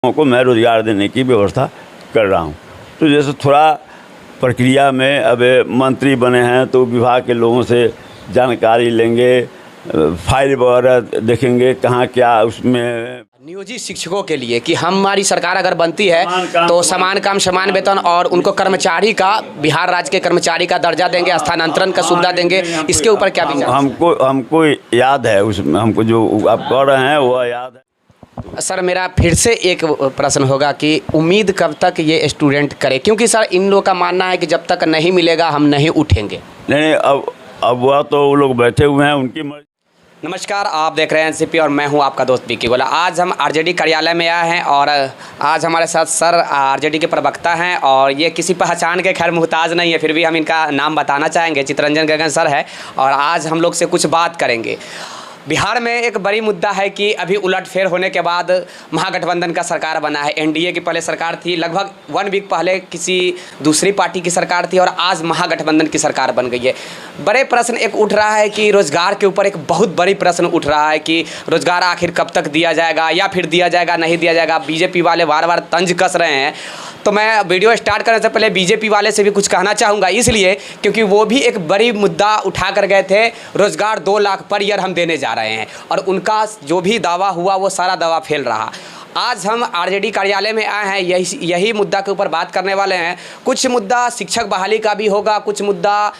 को मैं रोज़गार देने की व्यवस्था कर रहा हूँ। तो जैसे थोड़ा प्रक्रिया में अब मंत्री बने हैं तो विभाग के लोगों से जानकारी लेंगे, फाइल वगैरह देखेंगे कहाँ क्या उसमें। नियोजित शिक्षकों के लिए कि हमारी सरकार अगर बनती है तो समान समान काम समान वेतन और उनको कर्मचारी का, बिहार राज्य के कर्मचारी का दर्जा देंगे, स्थानांतरण का सुविधा देंगे, इसके ऊपर क्या विचार? हमको याद है, उसमें हमको जो आप कह रहे हैं वो याद है। सर मेरा फिर से एक प्रश्न होगा कि उम्मीद कब तक ये स्टूडेंट करे, क्योंकि सर इन लोगों का मानना है कि जब तक नहीं मिलेगा हम नहीं उठेंगे। नहीं, अब वह तो वो लोग बैठे हुए हैं, उनकी मर्जी। नमस्कार, आप देख रहे हैं एनसीपी और मैं हूं आपका दोस्त विक्की गोला। आज हम आरजेडी कार्यालय में आए हैं और आज हमारे साथ सर आरजेडी के प्रवक्ता हैं और ये किसी पहचान के खैर मुहताज नहीं है, फिर भी हम इनका नाम बताना चाहेंगे। चितरंजन गगन सर है और आज हम लोग से कुछ बात करेंगे। बिहार में एक बड़ी मुद्दा है कि अभी उलटफेर होने के बाद महागठबंधन का सरकार बना है। एनडीए की पहले सरकार थी, लगभग 1 वीक पहले किसी दूसरी पार्टी की सरकार थी और आज महागठबंधन की सरकार बन गई है। बड़े प्रश्न एक उठ रहा है कि रोज़गार के ऊपर एक बहुत बड़ी प्रश्न उठ रहा है कि रोज़गार आखिर कब तक दिया जाएगा या फिर दिया जाएगा नहीं दिया जाएगा। बीजेपी वाले बार बार तंज कस रहे हैं। तो मैं वीडियो स्टार्ट करने से पहले बीजेपी वाले से भी कुछ कहना चाहूँगा, इसलिए क्योंकि वो भी एक बड़ी मुद्दा उठा कर गए थे। रोज़गार 2 लाख पर ईयर हम देने जा रहे हैं और उनका जो भी दावा हुआ वो सारा दावा फेल रहा। आज हम आरजेडी कार्यालय में आए हैं, यही मुद्दा के ऊपर बात करने वाले हैं। कुछ मुद्दा शिक्षक बहाली का भी होगा, कुछ मुद्दा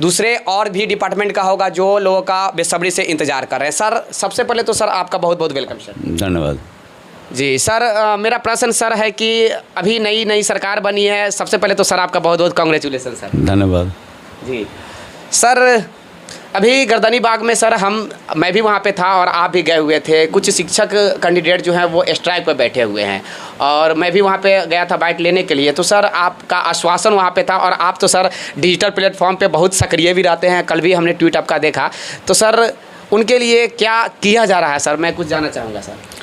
दूसरे और भी डिपार्टमेंट का होगा जो लोगों का बेसब्री से इंतजार कर रहे हैं। सर सबसे पहले तो सर आपका बहुत बहुत वेलकम सर। धन्यवाद जी सर, मेरा प्रश्न सर है कि अभी नई सरकार बनी है। सबसे पहले तो सर आपका बहुत बहुत कांग्रेचुलेसन सर। धन्यवाद जी सर, अभी गर्दनी बाग में सर मैं भी वहाँ पे था और आप भी गए हुए थे। कुछ शिक्षक कैंडिडेट जो हैं वो स्ट्राइक पर बैठे हुए हैं और मैं भी वहाँ पे गया था बाइट लेने के लिए। तो सर आपका आश्वासन वहाँ पे था और आप तो सर डिजिटल प्लेटफॉर्म पे बहुत सक्रिय भी रहते हैं। कल भी हमने ट्वीट आपका देखा। तो सर उनके लिए क्या किया जा रहा है सर, मैं कुछ जानना चाहूँगा सर।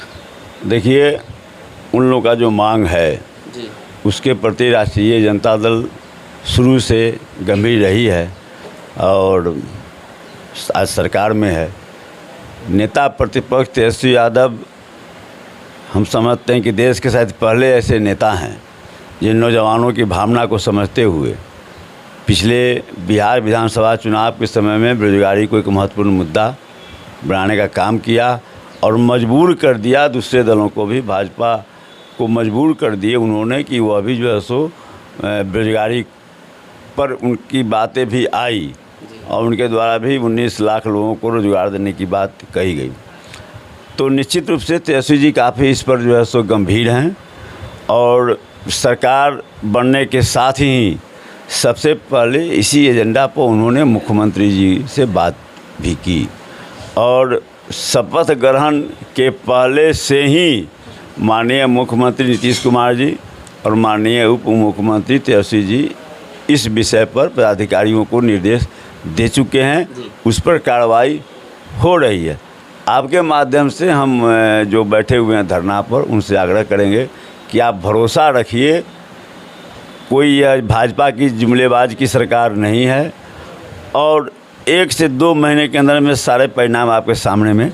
देखिए, उन लोगों का जो मांग है जी, उसके प्रति राष्ट्रीय जनता दल शुरू से गंभीर रही है और आज सरकार में है। नेता प्रतिपक्ष तेजस्वी यादव, हम समझते हैं कि देश के शायद पहले ऐसे नेता हैं जिन नौजवानों की भावना को समझते हुए पिछले बिहार विधानसभा चुनाव के समय में बेरोजगारी को एक महत्वपूर्ण मुद्दा बनाने का काम किया और मजबूर कर दिया दूसरे दलों को भी, भाजपा को मजबूर कर दिए उन्होंने कि वो अभी जो है सो बेरोजगारी पर उनकी बातें भी आई और उनके द्वारा भी 19 लाख लोगों को रोज़गार देने की बात कही गई। तो निश्चित रूप से तेजस्वी जी काफ़ी इस पर जो है सो गंभीर हैं और सरकार बनने के साथ ही सबसे पहले इसी एजेंडा पर उन्होंने मुख्यमंत्री जी से बात भी की और शपथ ग्रहण के पहले से ही माननीय मुख्यमंत्री नीतीश कुमार जी और माननीय उप मुख्यमंत्री तेजस्वी जी इस विषय पर पदाधिकारियों को निर्देश दे चुके हैं। उस पर कार्रवाई हो रही है। आपके माध्यम से हम जो बैठे हुए हैं धरना पर उनसे आग्रह करेंगे कि आप भरोसा रखिए, कोई यह भाजपा की जुमलेबाज की सरकार नहीं है और 1 से 2 महीने के अंदर में सारे परिणाम आपके सामने में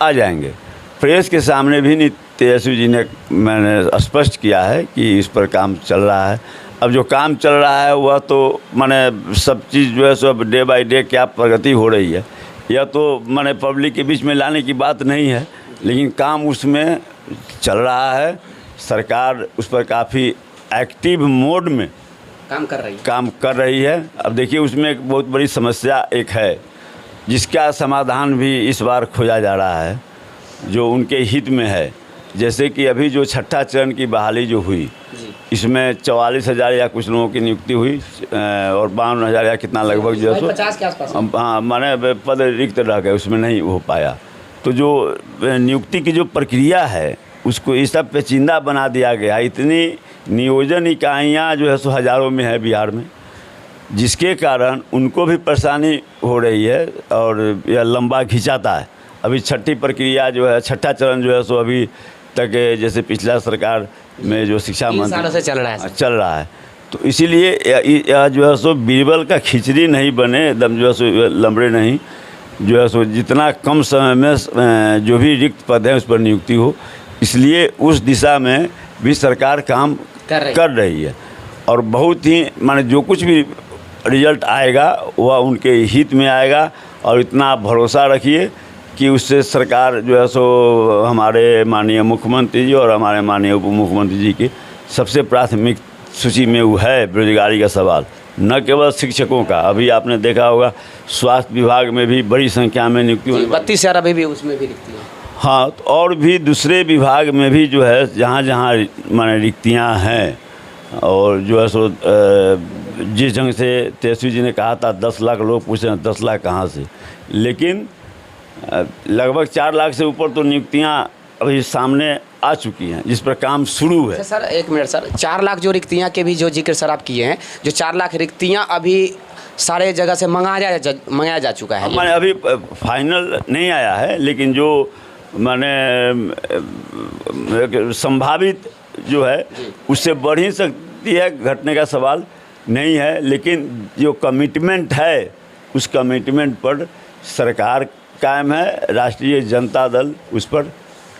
आ जाएंगे। प्रेस के सामने भी तेजस्वी जी ने मैंने स्पष्ट किया है कि इस पर काम चल रहा है। अब जो काम चल रहा है वह तो माने सब चीज़ जो है सो डे बाय डे क्या प्रगति हो रही है, यह तो माने पब्लिक के बीच में लाने की बात नहीं है, लेकिन काम उसमें चल रहा है। सरकार उस पर काफ़ी एक्टिव मोड में काम कर रही है। अब देखिए, उसमें एक बहुत बड़ी समस्या एक है जिसका समाधान भी इस बार खोजा जा रहा है जो उनके हित में है। जैसे कि अभी जो 6ठा चरण की बहाली जो हुई, इसमें 44,000 या कुछ लोगों की नियुक्ति हुई और 52,000 या कितना लगभग जो है 50 के आसपास, हाँ, माने पद रिक्त रह गए, उसमें नहीं हो पाया। तो जो नियुक्ति की जो प्रक्रिया है उसको इस सब पेचीदा बना दिया गया। इतनी नियोजन इकाइयाँ जो है सो हज़ारों में है बिहार में, जिसके कारण उनको भी परेशानी हो रही है और यह लंबा खिंचाता है। अभी 6ठी प्रक्रिया जो है, 6ठा चरण जो है सो अभी तक जैसे पिछला सरकार में जो शिक्षा मंत्री से चल रहा है। तो इसीलिए यह जो है सो बीरबल का खिचड़ी नहीं बने, एकदम जो है सो लंबड़े नहीं, जो है सो जितना कम समय में जो भी रिक्त पद हैं उस पर नियुक्ति हो, इसलिए उस दिशा में भी सरकार काम कर रही है और बहुत ही माने जो कुछ भी रिजल्ट आएगा वह उनके हित में आएगा। और इतना आप भरोसा रखिए कि उससे सरकार जो है सो हमारे माननीय मुख्यमंत्री जी और हमारे माननीय उप मुख्यमंत्री जी की सबसे प्राथमिक सूची में वो है बेरोजगारी का सवाल। न केवल शिक्षकों का, अभी आपने देखा होगा स्वास्थ्य विभाग में भी बड़ी संख्या में नियुक्ति 32,000 अभी भी उसमें भी रिक्तियाँ। हाँ, तो और भी दूसरे विभाग में भी जो है जहाँ जहाँ माने रिक्तियाँ हैं और जो है सो जिस ढंग से तेजस्वी जी ने कहा था 10 लाख, लोग पूछ रहे हैं 10 लाख कहाँ से, लेकिन लगभग 4 लाख से ऊपर तो नियुक्तियाँ अभी सामने आ चुकी हैं जिस पर काम शुरू है। सर एक मिनट सर, 4 लाख जो रिक्तियाँ के भी जो जिक्र सर आप किए हैं, जो 4 लाख रिक्तियाँ अभी सारे जगह से मंगाया जा चुका है। मैंने अभी फाइनल नहीं आया है, लेकिन जो मैंने संभावित जो है उससे बढ़ ही सकती है, घटने का सवाल नहीं है। लेकिन जो कमिटमेंट है उस कमिटमेंट पर सरकार कायम है, राष्ट्रीय जनता दल उस पर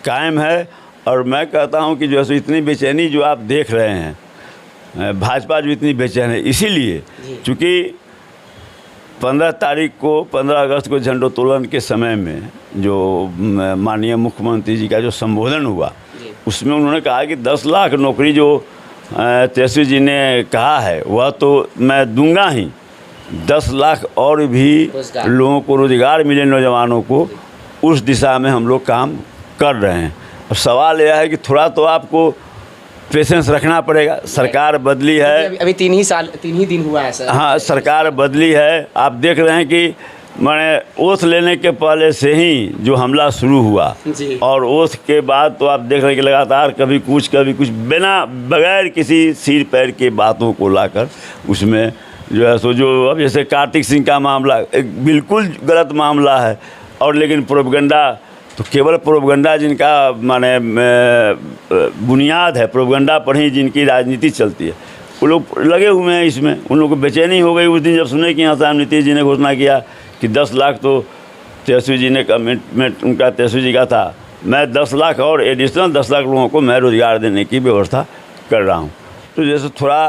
कायम है। और मैं कहता हूं कि जो है इतनी बेचैनी जो आप देख रहे हैं, भाजपा जो इतनी बेचैन है इसीलिए चूँकि 15 अगस्त को झंडोत्तोलन के समय में जो माननीय मुख्यमंत्री जी का जो संबोधन हुआ उसमें उन्होंने कहा कि 10 लाख नौकरी जो तेजस्वी जी ने कहा है वह तो मैं दूंगा ही, 10 लाख और भी लोगों को रोज़गार मिले, नौजवानों को, उस दिशा में हम लोग काम कर रहे हैं। और सवाल यह है कि थोड़ा तो आपको पेशेंस रखना पड़ेगा। सरकार बदली है, अभी 3 ही दिन हुआ है सर। हाँ, सरकार बदली है। आप देख रहे हैं कि मैंने ओथ लेने के पहले से ही जो हमला शुरू हुआ और ओथ के बाद तो आप देख रहे हैं कि लगातार कभी कुछ बिना बगैर किसी सिर पैर के बातों को लाकर उसमें जो है सो, जो अब जैसे कार्तिक सिंह का मामला एक बिल्कुल गलत मामला है, और लेकिन प्रोपगंडा तो केवल प्रोपगंडा जिनका माने बुनियाद है, प्रोपगंडा पर ही जिनकी राजनीति चलती है, वो लोग लगे हुए हैं इसमें। उन लोगों को बेचैनी हो गई उस दिन जब सुने कि यहाँ से नीतीश जी ने घोषणा किया कि 10 लाख तो तेजस्वी जी ने कमिटमेंट उनका तेजस्वी जी का था, मैं 10 लाख और एडिशनल 10 लाख लोगों को मैं रोज़गार देने की व्यवस्था कर रहा हूँ। तो जैसे थोड़ा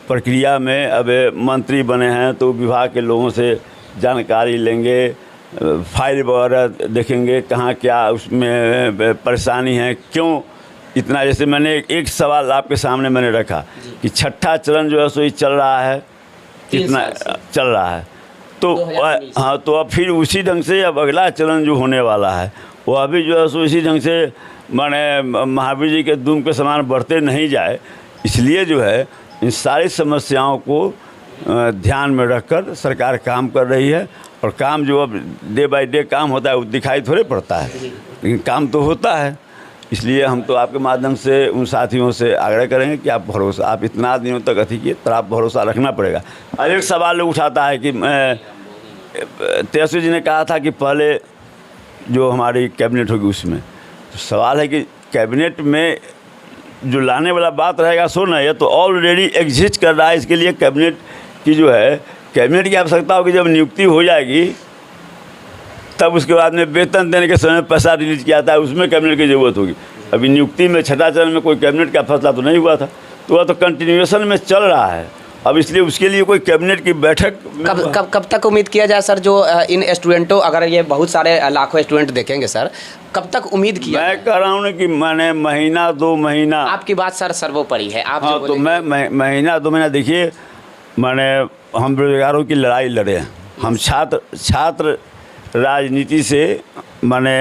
प्रक्रिया में अब मंत्री बने हैं तो विभाग के लोगों से जानकारी लेंगे, फाइल वगैरह देखेंगे कहाँ क्या उसमें परेशानी है, क्यों इतना। जैसे मैंने एक सवाल आपके सामने मैंने रखा कि 6ठा चरण जो है सो चल रहा है, कितना चल रहा है, तो हाँ, तो अब फिर उसी ढंग से अब अगला चरण जो होने वाला है वो अभी जो है सो इसी ढंग से माने महावीर जी के दुम के समान बढ़ते नहीं जाए, इसलिए जो है इन सारी समस्याओं को ध्यान में रखकर सरकार काम कर रही है। और काम जो अब डे बाय डे काम होता है वो दिखाई थोड़े पड़ता है, लेकिन काम तो होता है। इसलिए हम तो आपके माध्यम से उन साथियों से आग्रह करेंगे कि आप भरोसा, आप इतना दिनों तक अथी किए तो आप भरोसा रखना पड़ेगा। और एक सवाल उठाता है कि तेजस्वी जी ने कहा था कि पहले जो हमारी कैबिनेट होगी उसमें, तो सवाल है कि कैबिनेट में जो लाने वाला बात रहेगा सो ना, ये तो ऑलरेडी एग्जिस्ट कर रहा है। इसके लिए कैबिनेट की जो है, कैबिनेट की आवश्यकता होगी जब नियुक्ति हो जाएगी तब उसके बाद में वेतन देने के समय पैसा रिलीज किया था, उसमें कैबिनेट की ज़रूरत होगी। अभी नियुक्ति में 6ठा चरण में कोई कैबिनेट का फैसला तो नहीं हुआ था, तो वह तो कंटिन्यूएशन में चल रहा है। अब इसलिए उसके लिए कोई कैबिनेट की बैठक कब तक उम्मीद किया जाए सर, जो इन स्टूडेंटों, अगर ये बहुत सारे लाखों स्टूडेंट देखेंगे सर, कब तक उम्मीद किया? मैं कह रहा हूँ ना कि मैंने महीना 2 महीना, आपकी बात सर सर्वोपरि है, आप हाँ, तो मैं महीना 2 महीना, देखिए मैंने हम बेरोजगारों की लड़ाई लड़े हैं, हम छात्र राजनीति से माने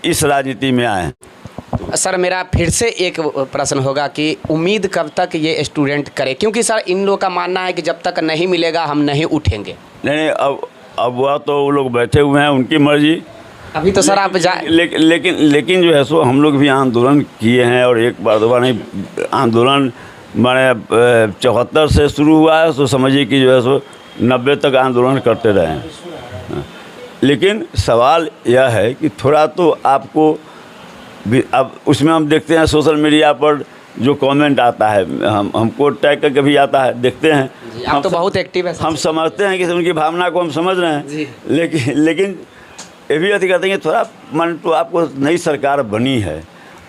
इस राजनीति में आए हैं। सर मेरा फिर से एक प्रश्न होगा कि उम्मीद कब तक ये स्टूडेंट करे, क्योंकि सर इन लोगों का मानना है कि जब तक नहीं मिलेगा हम नहीं उठेंगे। नहीं, अब वह तो वो लोग बैठे हुए हैं, उनकी मर्जी। अभी तो सर आप लेकिन जो है सो हम लोग भी आंदोलन किए हैं, और एक बार 2 बार नहीं, आंदोलन माने 74 से शुरू हुआ है, तो समझिए कि जो है सो 90 तक आंदोलन करते रहे हैं। लेकिन सवाल यह है कि थोड़ा तो आपको भी, अब उसमें हम देखते हैं सोशल मीडिया पर जो कमेंट आता है, हमको टैग करके भी आता है, देखते हैं। हम तो बहुत एक्टिव है, हम समझते हैं कि उनकी भावना को हम समझ रहे हैं, लेकिन ये भी अति कहते हैं कि थोड़ा मान तो आपको नई सरकार बनी है,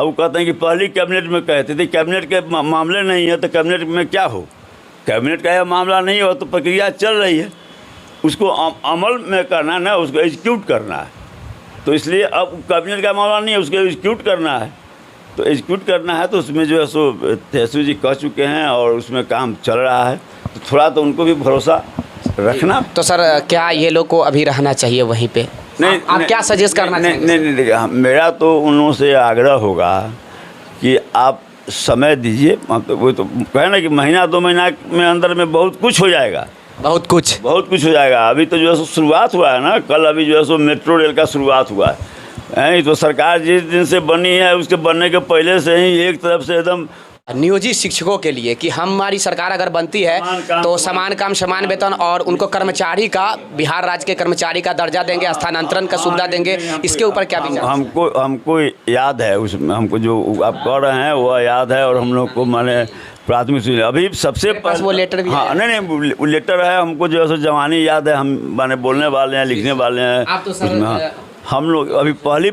अब वो कहते हैं कि पहली कैबिनेट में कहते थे कैबिनेट के मामले नहीं है तो कैबिनेट में क्या हो, कैबिनेट का यह मामला नहीं हो तो प्रक्रिया चल रही है, उसको अमल में करना ना, उसको एग्जीक्यूट करना है। तो इसलिए अब कैबिनेट का मामला नहीं है, उसको एग्जीक्यूट करना है। तो एग्जीक्यूट करना है तो उसमें जो है सो तेजस्वी जी कह चुके हैं और उसमें काम चल रहा है, तो थोड़ा तो उनको भी भरोसा रखना। तो सर क्या ये लोग को अभी रहना चाहिए वहीं पे? नहीं, आप क्या सजेस्ट करना चाहेंगे? नहीं, देखिए मेरा तो उन लोगों से आग्रह होगा कि आप समय दीजिए, मतलब वो तो कहे ना कि महीना 2 महीना में अंदर में बहुत कुछ हो जाएगा, बहुत कुछ हो जाएगा। अभी तो जो है सो शुरुआत हुआ है ना, कल अभी जो है सो मेट्रो रेल का शुरुआत हुआ है। तो सरकार जिस दिन से बनी है उसके बनने के पहले से ही एक तरफ से एकदम नियोजित शिक्षकों के लिए कि हमारी सरकार अगर बनती है तो समान काम समान वेतन और उनको कर्मचारी का, बिहार राज्य के कर्मचारी का दर्जा देंगे, स्थानांतरण का सुविधा देंगे, इसके ऊपर क्या विचार? हमको याद है, उसमें हमको जो आप कह रहे हैं वो याद है, और हम लोग को माने प्राथमिक सुविधा अभी सबसे वो लेटर भी हाँ नहीं वो लेटर है, हमको जो है सो जवानी याद है, हम माने बोलने वाले हैं, लिखने वाले हैं। आप तो सर हम लोग अभी पहली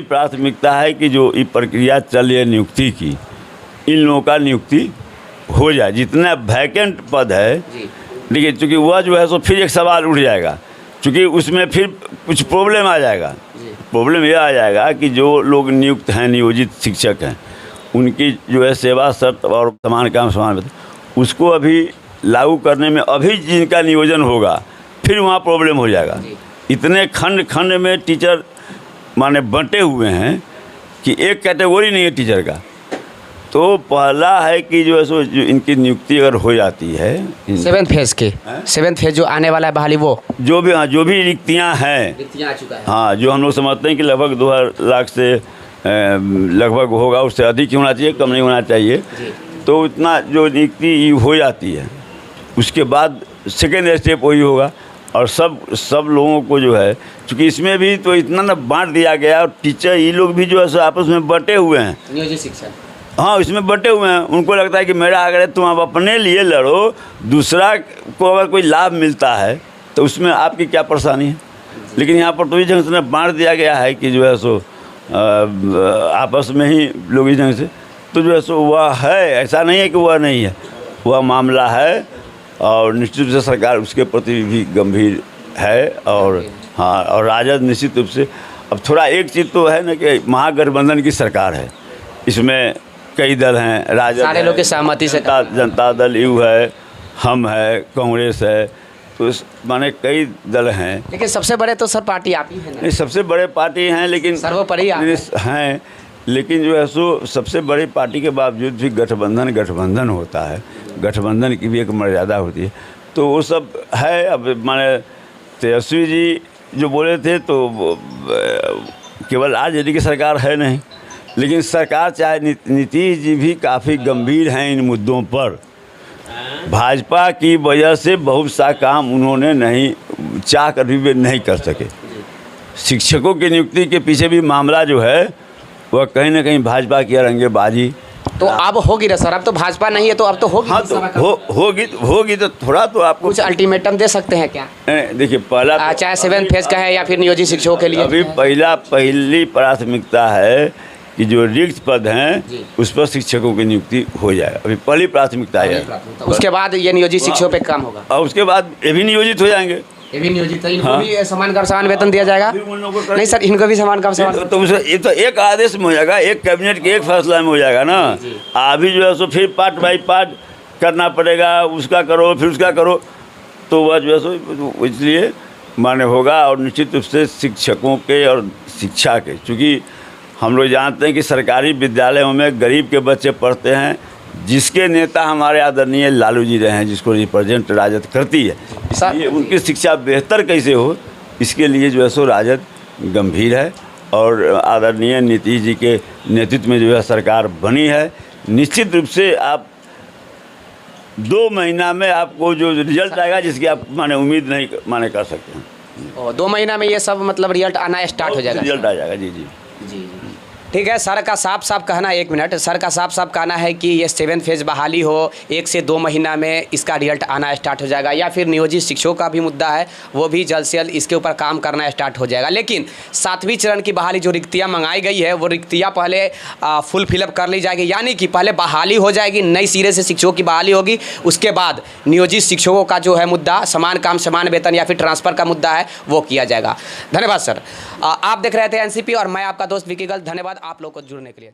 प्राथमिकता है कि जो ये प्रक्रिया चल रही है नियुक्ति की, इन लोगों का नियुक्ति हो जाए, जितना वैकेंट पद है। देखिए चूँकि वह जो है सो फिर एक सवाल उठ जाएगा, चूँकि उसमें फिर कुछ प्रॉब्लम आ जाएगा। प्रॉब्लम यह आ जाएगा कि जो लोग नियुक्त हैं, नियोजित शिक्षक हैं, उनकी जो है सेवा शर्त और समान काम समान वेतन, उसको अभी लागू करने में अभी जिनका नियोजन होगा फिर वहाँ प्रॉब्लम हो जाएगा। इतने खंड में टीचर माने बंटे हुए हैं कि एक कैटेगरी नहीं है टीचर का। तो पहला है कि जो है सो जो इनकी नियुक्ति अगर हो जाती है 7th फेज जो आने वाला है बहाली, वो जो भी रिक्तियाँ हैं, आ चुका है। हाँ, जो हम लोग समझते हैं कि लगभग 2 लाख से लगभग होगा, उससे अधिक ही होना चाहिए, कम नहीं होना चाहिए। तो इतना जो नियुक्ति हो जाती है उसके बाद सेकेंड स्टेप वही होगा, और सब लोगों को जो है, क्योंकि इसमें भी तो इतना ना बांट दिया गया, और टीचर ये लोग भी जो है सो आपस में बटे हुए हैं, नियोजित शिक्षक, हाँ इसमें बटे हुए हैं। उनको लगता है कि मेरा अगर तुम आप अपने लिए लड़ो, दूसरा को अगर कोई लाभ मिलता है तो उसमें आपकी क्या परेशानी है। लेकिन यहाँ पर तो इस ढंग से बांट दिया गया है कि जो है सो आपस में ही लोग इस ढंग से, तो जो है सो वह है, ऐसा नहीं है कि वह नहीं है, वह मामला है, और निश्चित रूप से सरकार उसके प्रति भी गंभीर है। और हाँ, और राजद निश्चित रूप से, अब थोड़ा एक चीज़ तो है ना कि महागठबंधन की सरकार है, इसमें कई दल हैं, राजद सारे लोग की सहमति से, जनता दल यू है, हम है, कांग्रेस है, तो माने कई दल हैं। लेकिन सबसे बड़े तो सर पार्टी आप ही हैं ना? नहीं, सबसे बड़े पार्टी हैं, लेकिन सर्वोपरि हैं, लेकिन जो है सो सबसे बड़ी पार्टी के बावजूद भी गठबंधन होता है, गठबंधन की भी एक मर्यादा होती है। तो वो सब है। अब माने तेजस्वी जी जो बोले थे तो केवल आरजेडी की सरकार है नहीं, लेकिन सरकार चाहे नीतीश जी भी काफ़ी गंभीर हैं इन मुद्दों पर। भाजपा की वजह से बहुत सा काम उन्होंने नहीं चाह कर भी नहीं कर सके। शिक्षकों की नियुक्ति के पीछे भी मामला जो है वह कहीं ना कहीं भाजपा की अरंगेबाजी। तो अब होगी ना सर, अब तो भाजपा नहीं है तो अब तो होगी। हाँ, तो होगी तो थोड़ा तो आपको कुछ अल्टीमेटम दे सकते हैं क्या? देखिए पहला चाहे 7th फेज का है या फिर नियोजित शिक्षकों के लिए, अभी पहली प्राथमिकता है कि जो रिक्त पद हैं उस पर शिक्षकों की नियुक्ति हो जाए। अभी पहली प्राथमिकता है। उसके बाद ये नियोजित शिक्षकों पे काम होगा, और उसके बाद ये भी नियोजित हो जाएंगे। ये भी नियोजित है, इनको भी समान काम समान वेतन दिया जाएगा। नहीं सर, इनको भी समान काम समान, तो ये तो एक आदेश में हो जाएगा, एक कैबिनेट के एक फैसला में हो जाएगा ना। अभी जो है सो फिर पार्ट बाई पार्ट करना पड़ेगा, उसका करो फिर उसका करो, तो वह जो है सो इसलिए माने होगा। और निश्चित रूप से शिक्षकों के और शिक्षा के, चूँकि हम लोग जानते हैं कि सरकारी विद्यालयों में गरीब के बच्चे पढ़ते हैं, जिसके नेता हमारे आदरणीय लालू जी रहे हैं, जिसको रिप्रेजेंट राजद करती है, इसलिए उनकी शिक्षा बेहतर कैसे हो, इसके लिए जो है सो राजद गंभीर है। और आदरणीय नीतीश जी के नेतृत्व में जो है सरकार बनी है। निश्चित रूप से आप 2 महीना में आपको जो रिजल्ट आएगा, जिसकी आप माने उम्मीद नहीं माने कर सकते हैं। 2 महीना में ये सब मतलब रिजल्ट आना स्टार्ट हो जाएगा, रिजल्ट आ जाएगा। जी जी जी। ठीक है, सर का साफ साफ कहना, एक मिनट, सर का साफ साफ कहना है कि ये 7th फेज़ बहाली हो 1 से 2 महीना में इसका रिजल्ट आना स्टार्ट हो जाएगा, या फिर नियोजित शिक्षकों का भी मुद्दा है वो भी जल्द से जल्द इसके ऊपर काम करना स्टार्ट हो जाएगा। लेकिन 7वीं चरण की बहाली जो रिक्तियाँ मंगाई गई है वो रिक्तियाँ पहले फुल फिलअप कर ली जाएगी, यानी कि पहले बहाली हो जाएगी, नई सिरे से शिक्षकों की बहाली होगी, उसके बाद नियोजित शिक्षकों का जो है मुद्दा समान काम समान वेतन या फिर ट्रांसफ़र का मुद्दा है वो किया जाएगा। धन्यवाद सर। आप देख रहे थे एनसीपी और मैं आपका दोस्त विकी गर्ल। धन्यवाद आप लोग को जुड़ने के लिए।